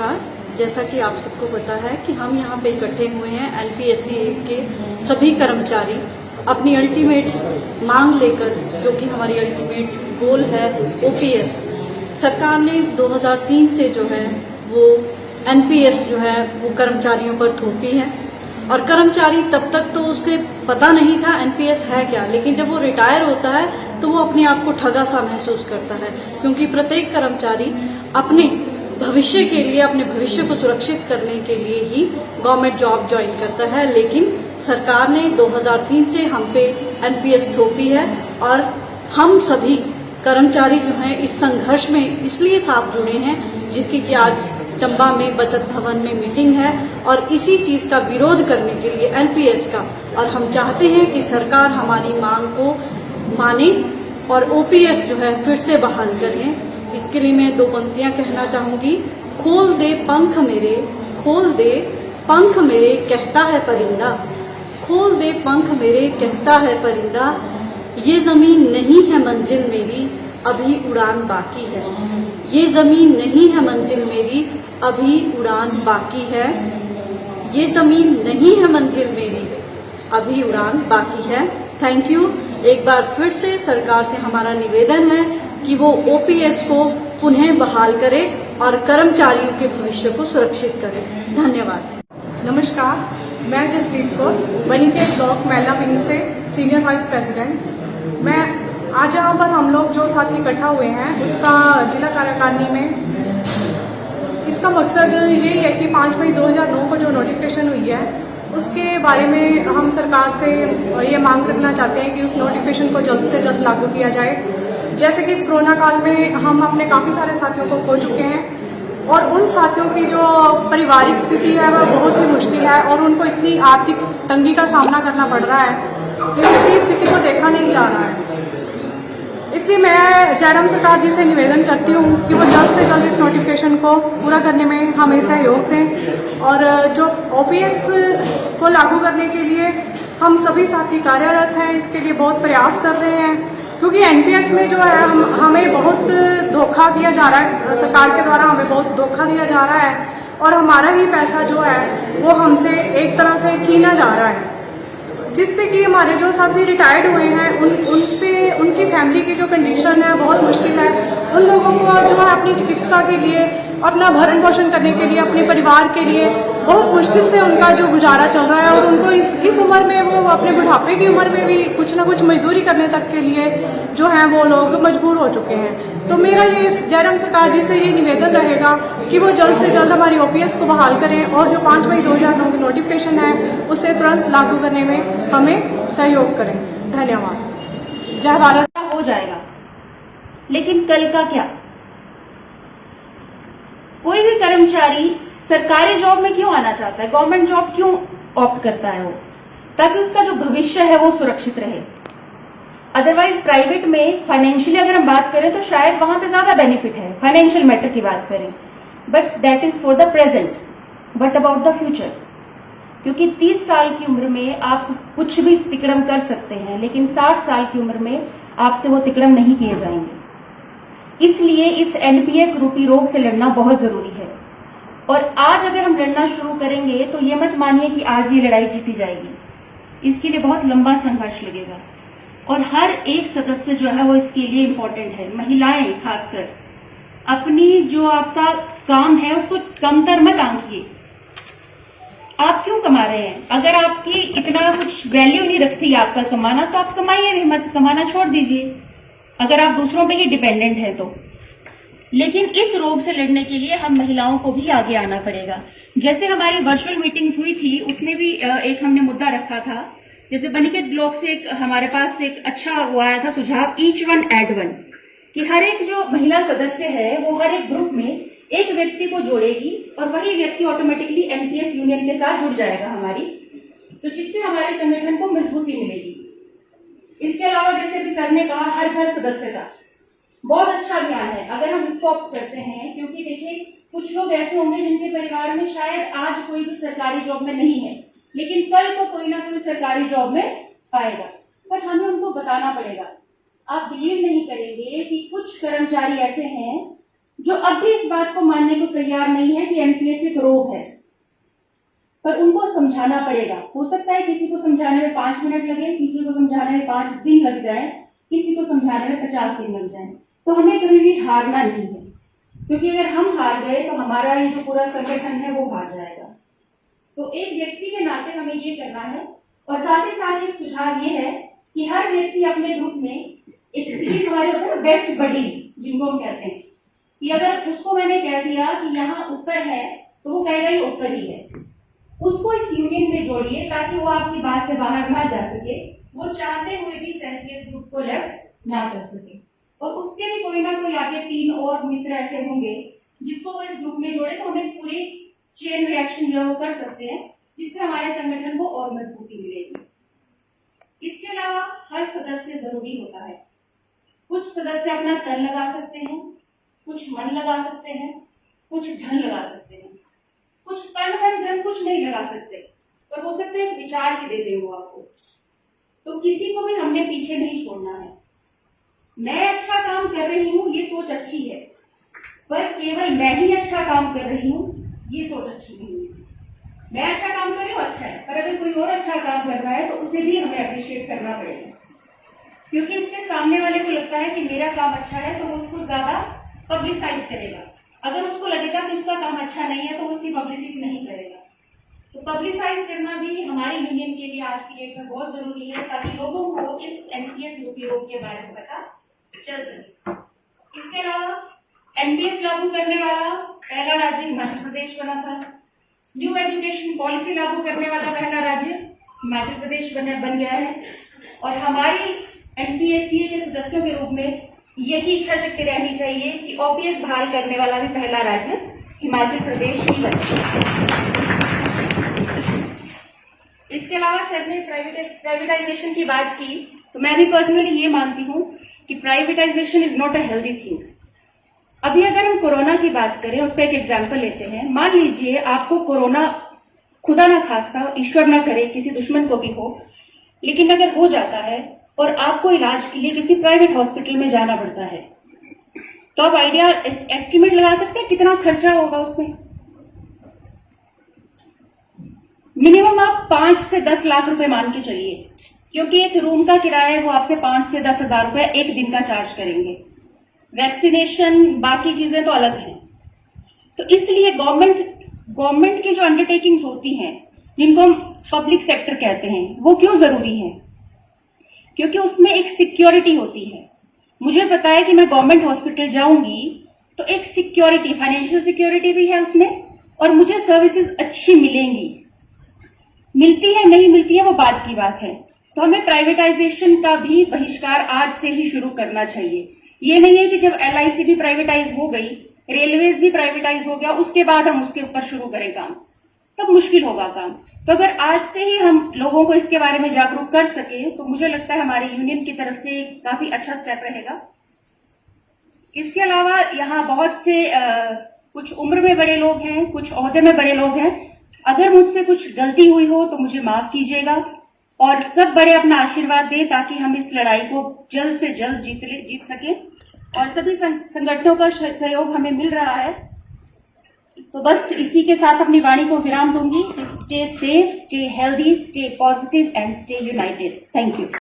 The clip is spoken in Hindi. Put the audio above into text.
नमस्कार। जैसा कि आप सबको पता है कि हम यहाँ पे इकट्ठे हुए हैं एनपीएससी के सभी कर्मचारी अपनी अल्टीमेट मांग लेकर, जो कि हमारी अल्टीमेट गोल है ओपीएस। सरकार ने 2003 से जो है वो एनपीएस जो है वो कर्मचारियों पर थोपी है और कर्मचारी तब तक तो उसके पता नहीं था एनपीएस है क्या, लेकिन जब वो रिटायर होता है तो वो अपने आप को ठगा सा महसूस करता है, क्योंकि प्रत्येक कर्मचारी अपने भविष्य के लिए, अपने भविष्य को सुरक्षित करने के लिए ही गवर्नमेंट जॉब ज्वाइन करता है। लेकिन सरकार ने 2003 से हम पे एनपीएस थोपी है और हम सभी कर्मचारी जो हैं इस संघर्ष में इसलिए साथ जुड़े हैं, जिसकी कि आज चंबा में बचत भवन में मीटिंग है और इसी चीज का विरोध करने के लिए एनपीएस का। और हम चाहते हैं कि सरकार हमारी मांग को माने और ओपीएस जो है फिर से बहाल करें। इसके लिए मैं दो पंक्तियां कहना चाहूंगी। खोल दे पंख मेरे, खोल दे पंख मेरे, कहता है परिंदा। खोल दे पंख मेरे, कहता है परिंदा। ये जमीन नहीं है मंजिल मेरी, अभी उड़ान बाकी है। ये जमीन नहीं है मंजिल मेरी, अभी उड़ान बाकी है। ये जमीन नहीं है मंजिल मेरी, अभी उड़ान बाकी है। Thank you. एक बार फिर से सरकार से हमारा निवेदन है कि वो ओपीएस को पुनः बहाल करे और कर्मचारियों के भविष्य को सुरक्षित करे। धन्यवाद। नमस्कार, मैं जसजीत कौर, बनीखेत ब्लॉक महिला विंग से सीनियर वाइस प्रेसिडेंट। मैं आज यहाँ पर हम लोग जो साथी इकट्ठा हुए हैं उसका जिला कार्यकारिणी में इसका मकसद यही है कि 5 मई 2009 को जो नोटिफिकेशन हुई है उसके बारे में हम सरकार से ये मांग रखना चाहते हैं कि उस नोटिफिकेशन को जल्द से जल्द लागू किया जाए। जैसे कि इस कोरोना काल में हम अपने काफ़ी सारे साथियों को खो चुके हैं और उन साथियों की जो पारिवारिक स्थिति है वह बहुत ही मुश्किल है और उनको इतनी आर्थिक तंगी का सामना करना पड़ रहा है कि उनकी स्थिति को देखा नहीं जा रहा है। इसलिए मैं जयराम सरकार जी से निवेदन करती हूँ कि वो जल्द से जल्द इस नोटिफिकेशन को पूरा करने में हमें सहयोग दें और जो ओपीएस को लागू करने के लिए हम सभी साथी कार्यरत हैं, इसके लिए बहुत प्रयास कर रहे हैं, क्योंकि एनपीएस में जो है हमें बहुत धोखा दिया जा रहा है, सरकार के द्वारा हमें बहुत धोखा दिया जा रहा है और हमारा ही पैसा जो है वो हमसे एक तरह से छीना जा रहा है, जिससे कि हमारे जो साथी रिटायर्ड हुए हैं उनसे उनकी फैमिली की जो कंडीशन है बहुत मुश्किल है। उन लोगों को जो है अपनी चिकित्सा के लिए, अपना भरण पोषण करने के लिए, अपने परिवार के लिए बहुत मुश्किल से उनका जो गुजारा चल रहा है और उनको इस उम्र में वो अपने बुढ़ापे की उम्र में भी कुछ ना कुछ मजदूरी करने तक के लिए जो है वो लोग मजबूर हो चुके हैं। तो मेरा ये जयराम सरकार जी से ये निवेदन रहेगा कि वो जल्द से जल्द हमारी ओपीएस को बहाल करें और जो 5 मई 2009 की नोटिफिकेशन है उसे तुरंत लागू करने में हमें सहयोग करें। धन्यवाद। जय भारत। हो जाएगा, लेकिन कल का क्या? कोई भी कर्मचारी सरकारी जॉब में क्यों आना चाहता है, गवर्नमेंट जॉब क्यों ऑप्ट करता है वो? ताकि उसका जो भविष्य है वो सुरक्षित रहे। अदरवाइज प्राइवेट में फाइनेंशियली अगर हम बात करें तो शायद वहां पे ज्यादा बेनिफिट है, फाइनेंशियल मैटर की बात करें, but that is for the present. But about the future, क्योंकि 30 साल की उम्र में आप कुछ भी तिकड़म कर सकते हैं, लेकिन 60 साल की उम्र में आपसे वो तिकड़म नहीं किए जाएंगे। इसलिए इस एनपीएस रूपी रोग से लड़ना बहुत जरूरी है और आज अगर हम लड़ना शुरू करेंगे तो ये मत मानिए कि आज ये लड़ाई जीती जाएगी। इसके लिए बहुत लंबा संघर्ष लगेगा और हर एक सदस्य जो है वो इसके लिए इम्पोर्टेंट है। महिलाएं खासकर अपनी जो आपका काम है उसको कमतर मत आंकिए। आप क्यों कमा रहे हैं? अगर आपकी इतना कुछ वैल्यू नहीं रखती आपका कमाना तो आप कमाइए भी मत, कमाना छोड़ दीजिए अगर आप दूसरों पे ही डिपेंडेंट है तो। लेकिन इस रोग से लड़ने के लिए हम महिलाओं को भी आगे आना पड़ेगा। जैसे हमारी वर्चुअल मीटिंग्स हुई थी उसमें भी एक हमने मुद्दा रखा था। जैसे बनीखेत ब्लॉक से हमारे पास एक अच्छा वो आया था सुझाव, ईच वन एड वन, कि हर एक जो महिला सदस्य है वो हर एक ग्रुप में एक व्यक्ति को जोड़ेगी और वही व्यक्ति ऑटोमेटिकली एनपीएस यूनियन के साथ जुड़ जाएगा हमारी, तो जिससे हमारे संगठन को मजबूती मिलेगी। इसके अलावा जैसे भी सर ने कहा, हर घर सदस्यता बहुत अच्छा ज्ञान है अगर हम इसको ऑप्ट करते हैं, क्योंकि देखिए कुछ लोग ऐसे होंगे जिनके परिवार में शायद आज कोई भी सरकारी जॉब में नहीं है, लेकिन कल को कोई ना कोई सरकारी जॉब में आएगा, पर हमें उनको बताना पड़ेगा। आप बिलीव नहीं करेंगे कि कुछ कर्मचारी ऐसे हैं जो अब भी इस बात को मानने को तैयार नहीं है कि एनपीएस एक रोग है, पर उनको समझाना पड़ेगा। हो सकता है किसी को समझाने में 5 मिनट लगे, किसी को समझाने में 5 दिन लग जाए, किसी को समझाने में 50 दिन लग जाए। तो हमें कभी भी हारना नहीं है, क्योंकि अगर हम हार गए तो हमारा ये जो पूरा संगठन है वो हार जाएगा। तो एक व्यक्ति के नाते हमें ये करना है, और साथ ही साथ एक सुझाव ये है कि हर व्यक्ति अपने ग्रुप में एक हमारे होते बेस्ट बडीज जिनको हम कहते हैं, कि अगर उसको मैंने कह दिया कि यहाँ उत्तर है तो वो कहेगा ये उत्तर ही है, उसको इस यूनियन में जोड़िए ताकि वो आपकी बात से बाहर ना जा सके, वो चाहते हुए भी एनपीएस ग्रुप को लेफ्ट ना कर सके। और उसके भी कोई ना कोई आगे 3 और मित्र ऐसे होंगे जिसको वो इस ग्रुप में जोड़े, तो हमें पूरी चेन रिएक्शन जो वो कर सकते हैं, जिससे हमारे संगठन को और मजबूती मिलेगी। इसके अलावा हर सदस्य जरूरी होता है। कुछ सदस्य अपना तन लगा सकते हैं, कुछ मन लगा सकते हैं, कुछ धन लगा सकते हैं, कुछ तन मन धन कुछ नहीं लगा सकते, पर हो सकता है विचार ही दे दें वो आपको। तो किसी को भी हमने पीछे नहीं छोड़ना है। मैं अच्छा काम कर रही हूँ ये सोच अच्छी है, पर केवल मैं ही अच्छा काम कर रही हूँ ये सोच अच्छी नहीं है। मैं अच्छा काम कर रही हूँ, अच्छा है, पर अगर कोई और अच्छा काम कर रहा है तो उसे भी हमें अप्रिशिएट करना पड़ेगा, क्योंकि इससे सामने वाले को लगता है कि मेरा काम अच्छा है तो वो उसको ज्यादा पब्लिसाइज करेगा। अगर उसको लगेगा कि उसका काम अच्छा नहीं है तो वो उसकी पब्लिसिटी नहीं करेगा। तो पब्लिसाइज करना भी हमारी यूनियन के लिए आज की डेट में बहुत जरूरी है, ताकि लोगों को इस एनपीएस रूपी रोग के बारे में पता चल सके। इसके अलावा एनपीएस लागू करने वाला पहला राज्य हिमाचल प्रदेश बना था। न्यू एजुकेशन पॉलिसी लागू करने वाला पहला राज्य हिमाचल प्रदेश बन गया है, और हमारी एनपीएससीए के सदस्यों के रूप में यही इच्छा शक्ति रहनी चाहिए कि ओपीएस बहाल करने वाला भी पहला राज्य हिमाचल प्रदेश ही बने। इसके अलावा सर ने प्राइवेटाइजेशन की बात की, तो मैं भी पर्सनली ये मानती हूँ कि privatisation is not a healthy thing. अभी अगर हम कोरोना की बात करें, उसका एक एग्जाम्पल लेते हैं। मान लीजिए आपको कोरोना, खुदा ना खास्ता, ईश्वर ना करे किसी दुश्मन को भी हो, लेकिन अगर हो जाता है और आपको इलाज के लिए किसी प्राइवेट हॉस्पिटल में जाना पड़ता है, तो आप आइडिया एस्टिमेट लगा सकते हैं कितना खर्चा होगा उसमें। मिनिमम आप 5 से 10 लाख रुपए मान के चलिए, क्योंकि एक रूम का किराया है वो आपसे 5 से 10 हजार रुपए एक दिन का चार्ज करेंगे। वैक्सीनेशन बाकी चीजें तो अलग हैं। तो इसलिए गवर्नमेंट की जो अंडरटेकिंग्स होती हैं, जिनको हम पब्लिक सेक्टर कहते हैं, वो क्यों जरूरी है? क्योंकि उसमें एक सिक्योरिटी होती है। मुझे पता है कि मैं गवर्नमेंट हॉस्पिटल जाऊंगी तो एक सिक्योरिटी, फाइनेंशियल सिक्योरिटी भी है उसमें, और मुझे सर्विसेज अच्छी मिलेंगी। मिलती है नहीं मिलती है वो बात की बात है। तो हमें प्राइवेटाइजेशन का भी बहिष्कार आज से ही शुरू करना चाहिए। ये नहीं है कि जब एलआईसी भी प्राइवेटाइज हो गई, रेलवेज भी प्राइवेटाइज हो गया, उसके बाद हम उसके ऊपर शुरू करें काम, तब मुश्किल होगा काम। तो अगर आज से ही हम लोगों को इसके बारे में जागरूक कर सके तो मुझे लगता है हमारी यूनियन की तरफ से काफी अच्छा स्टेप रहेगा। इसके अलावा यहाँ बहुत से कुछ उम्र में बड़े लोग हैं, कुछ ओहदे में बड़े लोग हैं। अगर मुझसे कुछ गलती हुई हो तो मुझे माफ कीजिएगा, और सब बड़े अपना आशीर्वाद दें ताकि हम इस लड़ाई को जल्द से जल्द जीत सके। और सभी संगठनों का सहयोग हमें मिल रहा है। तो बस इसी के साथ अपनी वाणी को विराम दूंगी। Stay safe, stay healthy, stay positive and stay United. Thank you.